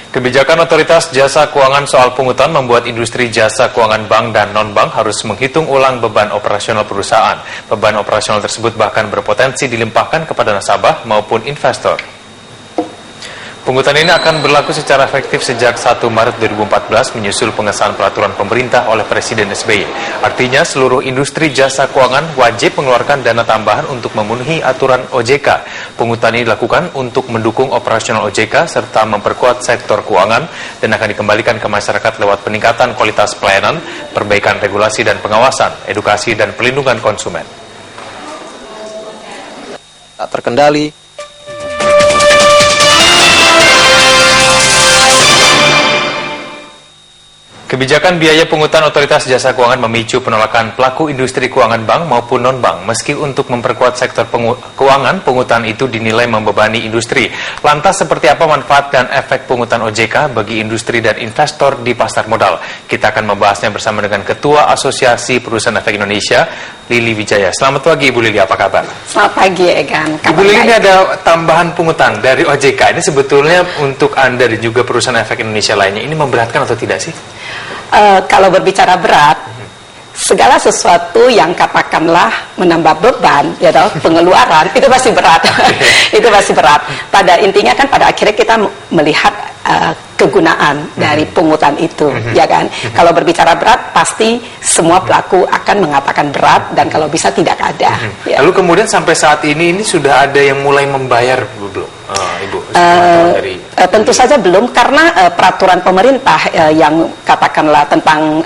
Kebijakan otoritas jasa keuangan soal pungutan membuat industri jasa keuangan bank dan non-bank harus menghitung ulang beban operasional perusahaan. Beban operasional tersebut bahkan berpotensi dilimpahkan kepada nasabah maupun investor. Pungutan ini akan berlaku secara efektif sejak 1 Maret 2014 menyusul pengesahan peraturan pemerintah oleh Presiden SBY. Artinya seluruh industri jasa keuangan wajib mengeluarkan dana tambahan untuk memenuhi aturan OJK. Pungutan ini dilakukan untuk mendukung operasional OJK serta memperkuat sektor keuangan dan akan dikembalikan ke masyarakat lewat peningkatan kualitas pelayanan, perbaikan regulasi dan pengawasan, edukasi dan pelindungan konsumen. Tak terkendali. Kebijakan biaya pungutan otoritas jasa keuangan memicu penolakan pelaku industri keuangan bank maupun non-bank. Meski untuk memperkuat sektor keuangan, pungutan itu dinilai membebani industri. Lantas seperti apa manfaat dan efek pungutan OJK bagi industri dan investor di pasar modal? Kita akan membahasnya bersama dengan Ketua Asosiasi Perusahaan Efek Indonesia, Lili Wijaya. Selamat pagi Ibu Lili, apa kabar? Selamat pagi Egan. Ibu Lili, ini ada tambahan pungutan dari OJK. Ini sebetulnya untuk Anda dan juga perusahaan efek Indonesia lainnya, ini memberatkan atau tidak sih? Kalau berbicara berat, segala sesuatu yang katakanlah menambah beban, ya toh, pengeluaran, itu pasti berat. Itu pasti berat. Pada intinya kan pada akhirnya kita melihat kegunaan dari pungutan itu, ya kan? Kalau berbicara berat, pasti semua pelaku akan mengatakan berat dan kalau bisa tidak ada. Ya. Lalu kemudian sampai saat ini sudah ada yang mulai membayar belum, Ibu? Tentu saja belum, karena peraturan pemerintah yang katakanlah tentang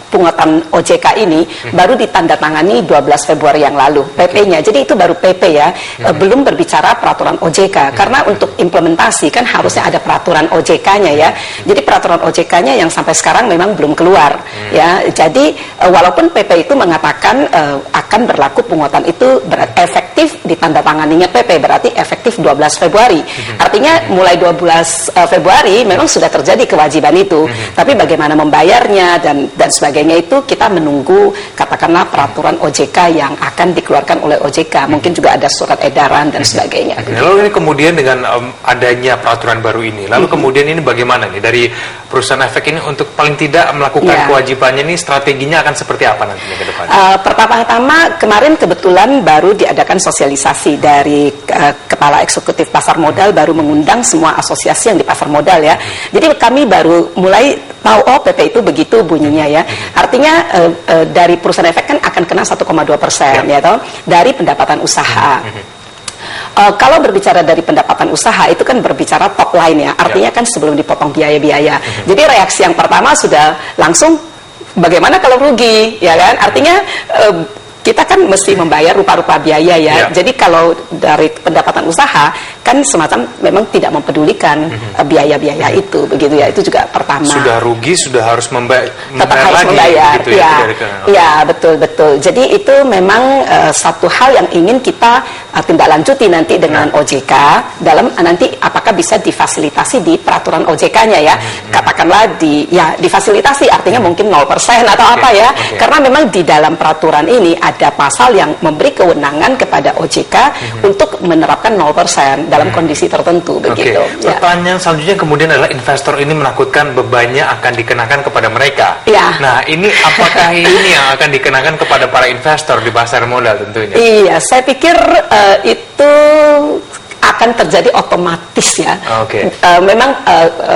pungutan OJK ini baru ditandatangani 12 Februari yang lalu, PP-nya. Jadi itu baru PP ya, belum berbicara peraturan OJK. Karena untuk implementasi kan harusnya ada peraturan OJK-nya ya. Jadi peraturan OJK-nya yang sampai sekarang memang belum keluar ya. Jadi walaupun PP itu mengatakan akan berlaku pungutan itu efektif ditandatanganinya PP, berarti efektif 12 Februari. Artinya mulai 12 Februari memang sudah terjadi kewajiban itu. Tapi bagaimana membayarnya dan sebagainya itu kita menunggu katakanlah peraturan OJK yang akan dikeluarkan oleh OJK. Mungkin juga ada surat edaran dan sebagainya. Lalu ini kemudian dengan adanya peraturan baru ini, lalu kemudian ini bagaimana nih dari perusahaan efek ini untuk paling tidak melakukan kewajibannya ini, strateginya akan seperti apa nantinya ke depan? Pertama-tama kemarin kebetulan baru diadakan sosialisasi dari Kepala Eksekutif Pasar Modal, baru mengundang semua asosiasi yang di pasar modal ya. Jadi kami baru mulai tahu, oh PP itu begitu bunyinya ya. Artinya dari perusahaan efek kan akan kena 1,2% ya toh, dari pendapatan usaha. Kalau berbicara dari pendapatan usaha itu kan berbicara top line ya. Artinya kan sebelum dipotong biaya-biaya. Jadi reaksi yang pertama sudah langsung bagaimana kalau rugi ya kan? Artinya kita kan mesti membayar rupa-rupa biaya ya. Jadi kalau dari pendapatan usaha kan semacam memang tidak mempedulikan biaya-biaya itu, begitu ya. Itu juga pertama. Sudah rugi sudah harus tetap harus membayar. Gitu ya, betul. Jadi itu memang satu hal yang ingin kita tindak lanjuti nanti dengan OJK dalam nanti apakah bisa difasilitasi di peraturan OJK-nya ya. Katakanlah difasilitasi artinya mungkin 0% atau apa ya. Karena memang di dalam peraturan ini ada pasal yang memberi kewenangan kepada OJK untuk menerapkan 0% dalam kondisi tertentu begitu. Pertanyaan selanjutnya kemudian adalah investor ini menakutkan bebannya akan dikenakan kepada mereka. Nah, ini apakah ini yang akan dikenakan kepada para investor di pasar modal tentunya? Iya, saya pikir itu akan terjadi otomatis ya. Memang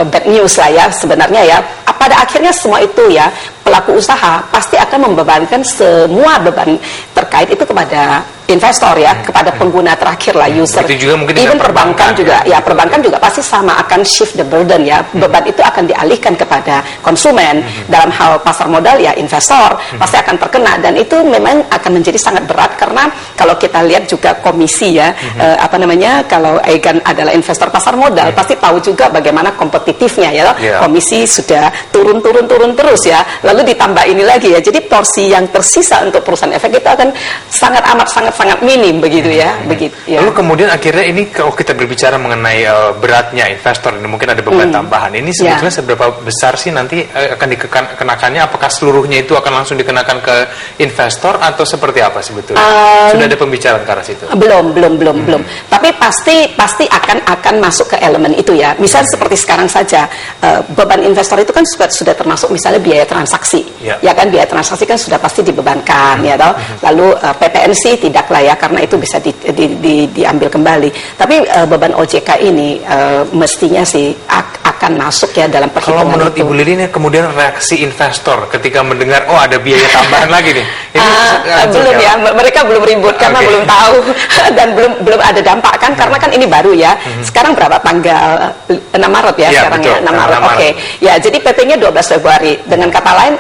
bad news lah ya sebenarnya ya. Pada akhirnya semua itu ya, pelaku usaha pasti akan membebankan semua beban terkait itu kepada investor ya, kepada pengguna terakhir lah, user. Juga mungkin even perbankan juga ya, perbankan juga pasti sama akan shift the burden ya. Beban itu akan dialihkan kepada konsumen. Dalam hal pasar modal ya, investor pasti akan terkena, dan itu memang akan menjadi sangat berat karena kalau kita lihat juga komisi ya, kalau Egan adalah investor pasar modal pasti tahu juga bagaimana kompetitifnya ya. Komisi sudah turun terus ya, lalu ditambah ini lagi ya. Jadi porsi yang tersisa untuk perusahaan efek itu akan sangat sangat minim begitu ya, begitu. Ya. Lalu kemudian akhirnya ini kalau kita berbicara mengenai beratnya investor, ini mungkin ada beban tambahan. Ini sebetulnya seberapa besar sih nanti akan dikenakannya? Apakah seluruhnya itu akan langsung dikenakan ke investor atau seperti apa sebetulnya? Sudah ada pembicaraan ke arah situ? Belum. Tapi pasti akan masuk ke elemen itu ya. Misalnya seperti sekarang saja, beban investor itu kan sudah termasuk misalnya biaya transaksi. Ya kan, biaya transaksi kan sudah pasti dibebankan ya toh. Lalu PPNC tidak lah ya, karena itu bisa diambil kembali. Tapi beban OJK ini mestinya sih akan masuk ya dalam perhitungan. Kalau menurut itu. Ibu Lili ini kemudian reaksi investor ketika mendengar ada biaya tambahan lagi nih. Ini belum ya, mereka belum ribut karena belum tahu dan belum ada dampak kan, karena kan ini baru ya. Sekarang berapa, tanggal 6 Maret ya, sekarang betul, ya 6 Maret. Oke. Ya, jadi PP-nya 12 Februari. Dengan kata lain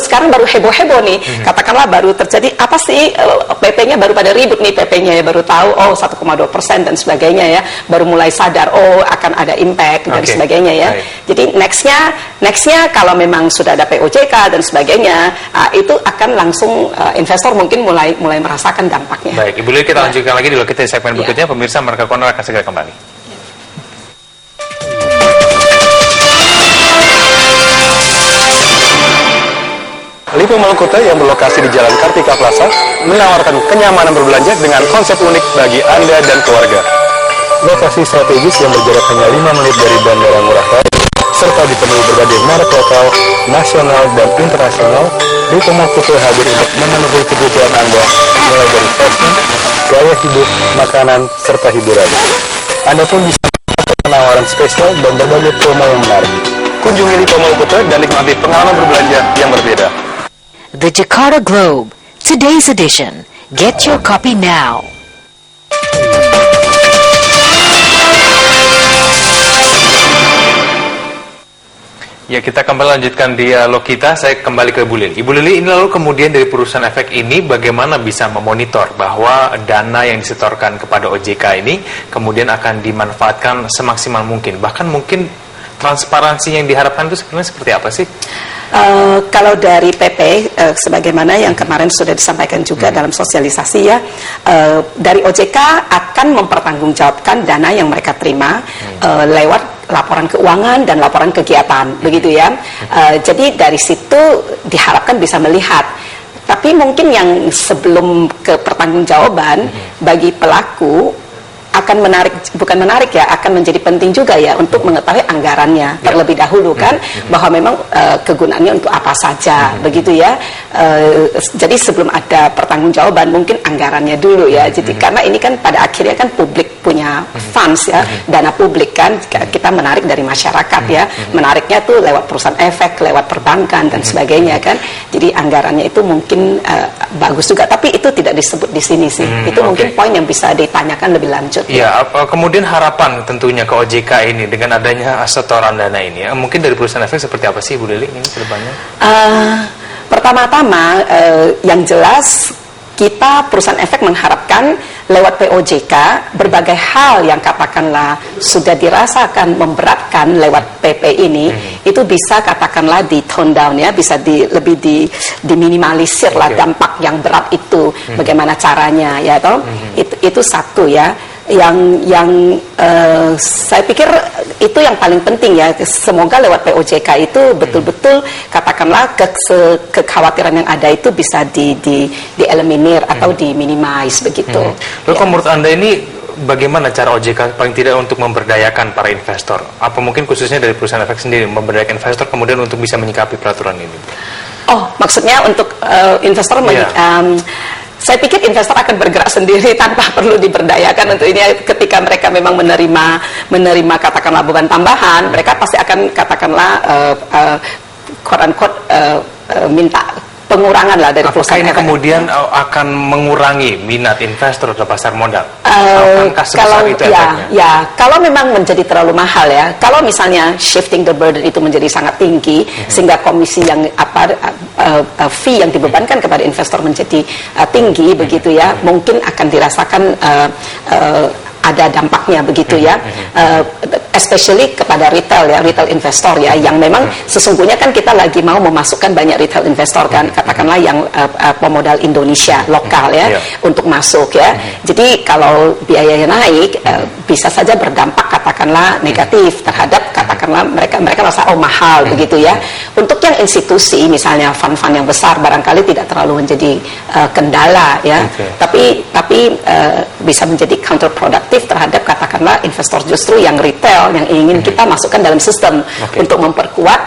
sekarang baru heboh-heboh nih. Katakanlah baru terjadi apa sih, PP-nya baru pada ribut nih, PP-nya ya baru tahu 1,2% dan sebagainya ya. Baru mulai sadar akan ada impact dan sebagainya ya. Jadi nextnya kalau memang sudah ada POJK dan sebagainya, itu akan langsung investor mungkin mulai merasakan dampaknya. Baik, Ibu Lili, kita lanjutkan lagi dulu kita di segmen berikutnya. Pemirsa, Marka Corner akan segera kembali. Lipo Malukute yang berlokasi di Jalan Kartika Plaza menawarkan kenyamanan berbelanja dengan konsep unik bagi Anda dan keluarga. Lokasi strategis yang berjarak hanya 5 menit dari Bandara Ngurah Rai, serta dipenuhi berbagai merek lokal, nasional, dan internasional, Lipo Malukute hadir untuk memenuhi kebutuhan Anda, mulai dari fashion, gaya hidup, makanan, serta hiburan. Anda pun bisa mendapatkan penawaran spesial dan berbagai promo yang menarik. Kunjungi Lipo Malukute dan nikmati pengalaman berbelanja yang berbeda. The Jakarta Globe, today's edition. Get your copy now. Ya, kita kembali lanjutkan dialog kita. Saya kembali ke Bu Lili. Ibu Lili, ini lalu kemudian dari perusahaan efek ini bagaimana bisa memonitor bahwa dana yang disetorkan kepada OJK ini kemudian akan dimanfaatkan semaksimal mungkin? Bahkan mungkin transparansi yang diharapkan itu sebenarnya seperti apa sih? Kalau dari PP, sebagaimana yang kemarin sudah disampaikan juga dalam sosialisasi ya, dari OJK akan mempertanggungjawabkan dana yang mereka terima lewat laporan keuangan dan laporan kegiatan, begitu ya. Jadi dari situ diharapkan bisa melihat. Tapi mungkin yang sebelum ke pertanggungjawaban bagi pelaku akan akan menjadi penting juga ya untuk mengetahui anggarannya terlebih dahulu kan, bahwa memang kegunaannya untuk apa saja, begitu ya. Jadi sebelum ada pertanggungjawaban mungkin anggarannya dulu ya. Jadi karena ini kan pada akhirnya kan publik punya funds ya, dana publik kan, kita menarik dari masyarakat ya, menariknya tuh lewat perusahaan efek, lewat perbankan dan sebagainya kan. Jadi anggarannya itu mungkin bagus juga, tapi itu tidak disebut di sini sih. Itu mungkin poin yang bisa ditanyakan lebih lanjut. Ya, kemudian harapan tentunya ke OJK ini dengan adanya setoran dana ini ya, mungkin dari perusahaan efek seperti apa sih Bu Lili ini ke depannya? Pertama-tama yang jelas kita perusahaan efek mengharapkan lewat POJK berbagai hal yang katakanlah sudah dirasakan memberatkan lewat PP ini itu bisa katakanlah di tone down ya, bisa lebih diminimalisir lah dampak yang berat itu. Bagaimana caranya ya toh? Itu satu ya. Yang saya pikir itu yang paling penting ya. Semoga lewat POJK itu betul-betul katakanlah kekhawatiran yang ada itu bisa dieliminir atau diminimize begitu. Lalu menurut Anda ini bagaimana cara OJK paling tidak untuk memberdayakan para investor? Apa mungkin khususnya dari perusahaan efek sendiri memberdayakan investor kemudian untuk bisa menyikapi peraturan ini? Maksudnya untuk investor saya pikir investor akan bergerak sendiri tanpa perlu diberdayakan untuk ini. Ketika mereka memang menerima katakanlah beban tambahan, mereka pasti akan katakanlah quote-unquote minta pengurangan lah dari perusahaan. Apakah ini kemudian akan mengurangi minat investor atau pasar modal? Kalau itu ya, kalau memang menjadi terlalu mahal ya, kalau misalnya shifting the burden itu menjadi sangat tinggi sehingga komisi yang fee yang dibebankan kepada investor menjadi tinggi begitu ya, mungkin akan dirasakan ada dampaknya begitu ya, especially kepada retail investor ya, yang memang sesungguhnya kan kita lagi mau memasukkan banyak retail investor kan, katakanlah yang pemodal Indonesia lokal ya, untuk masuk ya. Jadi kalau biayanya naik, bisa saja berdampak katakanlah negatif terhadap katakanlah mereka merasa oh mahal begitu ya. Untuk yang institusi misalnya fund-fund yang besar barangkali tidak terlalu menjadi kendala ya, tapi bisa menjadi counterproductive terhadap katakanlah investor justru yang retail yang ingin kita masukkan dalam sistem untuk memperkuat